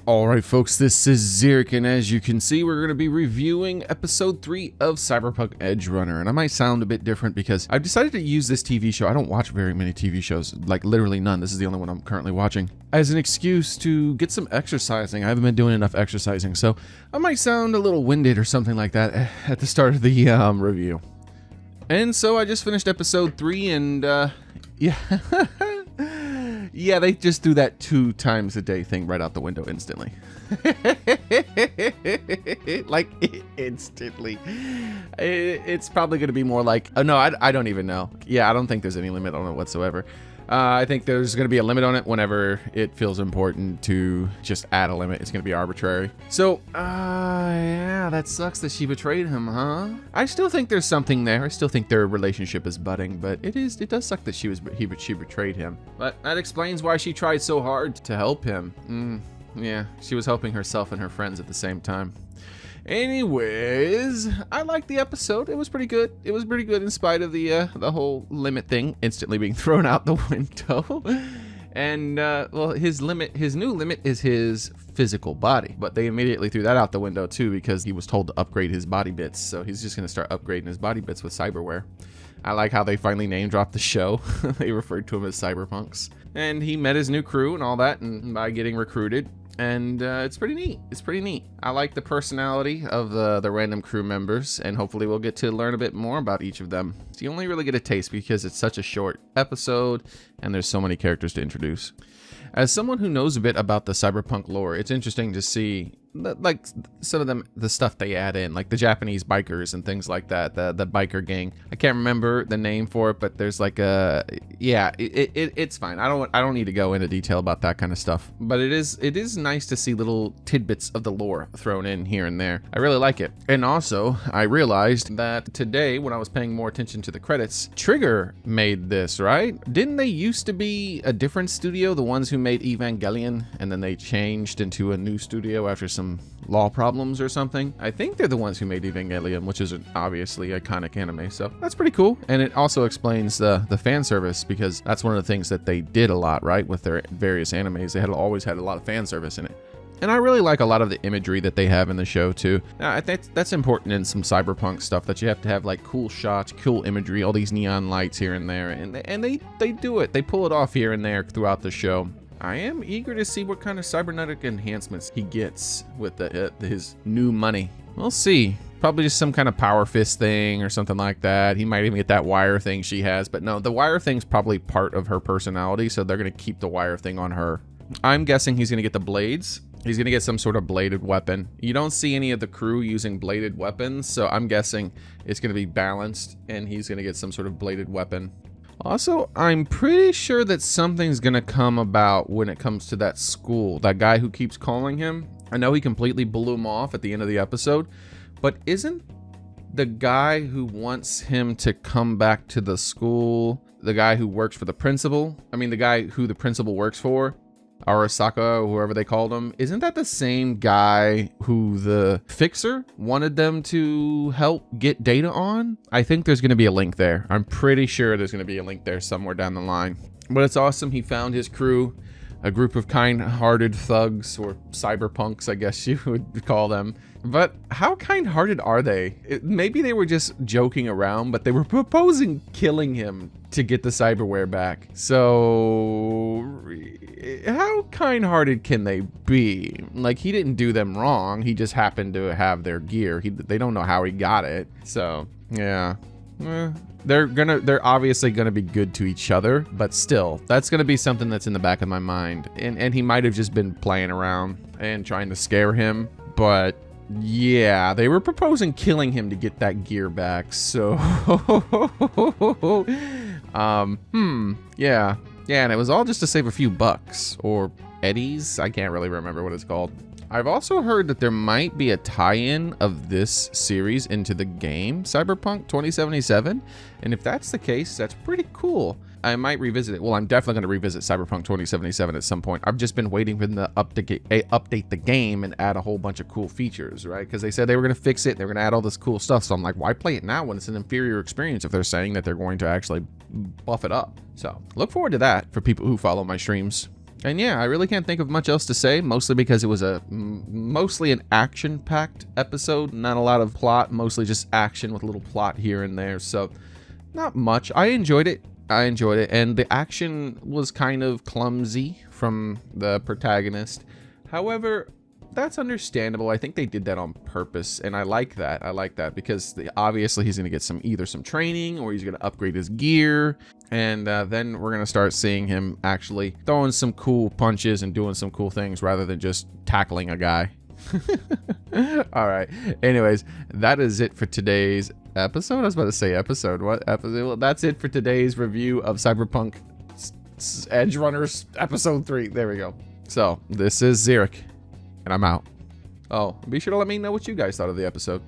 Alright folks, this is Xearrik, and as you can see, we're going to be reviewing episode 3 of Cyberpunk Edgerunner. And I might sound a bit different because I've decided to use this TV show. I don't watch very many TV shows, like literally none. This is the only one I'm currently watching, as an excuse to get some exercising. I haven't been doing enough exercising, so I might sound a little winded or something like that at the start of the review. And so I just finished episode 3, and yeah. Yeah, they just do that 2 times a day thing right out the window instantly. Like, instantly. It's probably going to be more like... Oh, no, I don't even know. Yeah, I don't think there's any limit on it whatsoever. I think there's going to be a limit on it whenever it feels important to just add a limit. It's going to be arbitrary. So, yeah, that sucks that she betrayed him, huh? I still think there's something there. I still think their relationship is budding, but it does suck that she betrayed him. But that explains why she tried so hard to help him. Yeah, she was helping herself and her friends at the same time. Anyways, I liked the episode. It was pretty good. It was pretty good in spite of the whole limit thing instantly being thrown out the window. And well, his new limit is his physical body, but they immediately threw that out the window too because he was told to upgrade his body bits. So he's just gonna start upgrading his body bits with cyberware. I like how they finally name dropped the show. They referred to him as cyberpunks, and he met his new crew and all that, and by getting recruited. And it's pretty neat. It's pretty neat. I like the personality of the random crew members, and hopefully we'll get to learn a bit more about each of them. So you only really get a taste because it's such a short episode, and there's so many characters to introduce. As someone who knows a bit about the cyberpunk lore, it's interesting to see like some of them, the stuff they add in, like the Japanese bikers and things like that, the biker gang. I can't remember the name for it, but there's like a, yeah, it's fine. I don't need to go into detail about that kind of stuff, but it is nice to see little tidbits of the lore thrown in here and there. I really like it. And also, I realized that today when I was paying more attention to the credits, Trigger made this, right? Didn't they used to be a different studio, the ones who made Evangelion, and then they changed into a new studio after some law problems or something? I think they're the ones who made Evangelion, which is an obviously iconic anime, so that's pretty cool. And it also explains the fan service, because that's one of the things that they did a lot, right, with their various animes. They always had a lot of fan service in it. And I really like a lot of the imagery that they have in the show too. Now, I think that's important in some cyberpunk stuff, that you have to have like cool shots, cool imagery, all these neon lights here and there, and they do it. They pull it off here and there throughout the show. I am eager to see what kind of cybernetic enhancements he gets with his new money. We'll see. Probably just some kind of power fist thing or something like that. He might even get that wire thing she has, but no, the wire thing's probably part of her personality, so they're going to keep the wire thing on her. I'm guessing he's going to get the blades. He's going to get some sort of bladed weapon. You don't see any of the crew using bladed weapons, so I'm guessing it's going to be balanced, and he's going to get some sort of bladed weapon. Also, I'm pretty sure that something's gonna come about when it comes to that school. That guy who keeps calling him. I know he completely blew him off at the end of the episode, but isn't the guy who wants him to come back to the school the guy who works for the principal? I mean, the guy who the principal works for? Arasaka, or whoever they called him. Isn't that the same guy who the fixer wanted them to help get data on? I think there's going to be a link there. I'm pretty sure there's going to be a link there somewhere down the line. But it's awesome. He found his crew, a group of kind-hearted thugs, or cyberpunks, I guess you would call them. But how kind-hearted are they? Maybe they were just joking around, but they were proposing killing him to get the cyberware back. So how kind-hearted can they be? Like, he didn't do them wrong. He just happened to have their gear. They don't know how he got it. So yeah. They're obviously gonna be good to each other, but still, that's gonna be something that's in the back of my mind. And he might have just been playing around and trying to scare him, but yeah, they were proposing killing him to get that gear back. So yeah, and it was all just to save a few bucks or eddies. I can't really remember what it's called. I've also heard that there might be a tie-in of this series into the game Cyberpunk 2077, and if that's the case, that's pretty cool. I might revisit it. Well, I'm definitely going to revisit Cyberpunk 2077 at some point. I've just been waiting for them to update the game and add a whole bunch of cool features, right? Because they said they were going to fix it, they were going to add all this cool stuff, so I'm like, why play it now when it's an inferior experience if they're saying that they're going to actually buff it up? So look forward to that for people who follow my streams. And yeah, I really can't think of much else to say, mostly because it was mostly an action-packed episode. Not a lot of plot, mostly just action with a little plot here and there. So, not much. I enjoyed it. And the action was kind of clumsy from the protagonist. However, that's understandable. I think they did that on purpose, and I like that. Because obviously he's going to get either some training, or he's going to upgrade his gear, and then we're going to start seeing him actually throwing some cool punches and doing some cool things rather than just tackling a guy. All right. Anyways, that is it for today's episode. I was about to say episode. What episode? Well, that's it for today's review of Cyberpunk Edgerunners episode 3. There we go. So, this is Xearrik, and I'm out. Oh, be sure to let me know what you guys thought of the episode.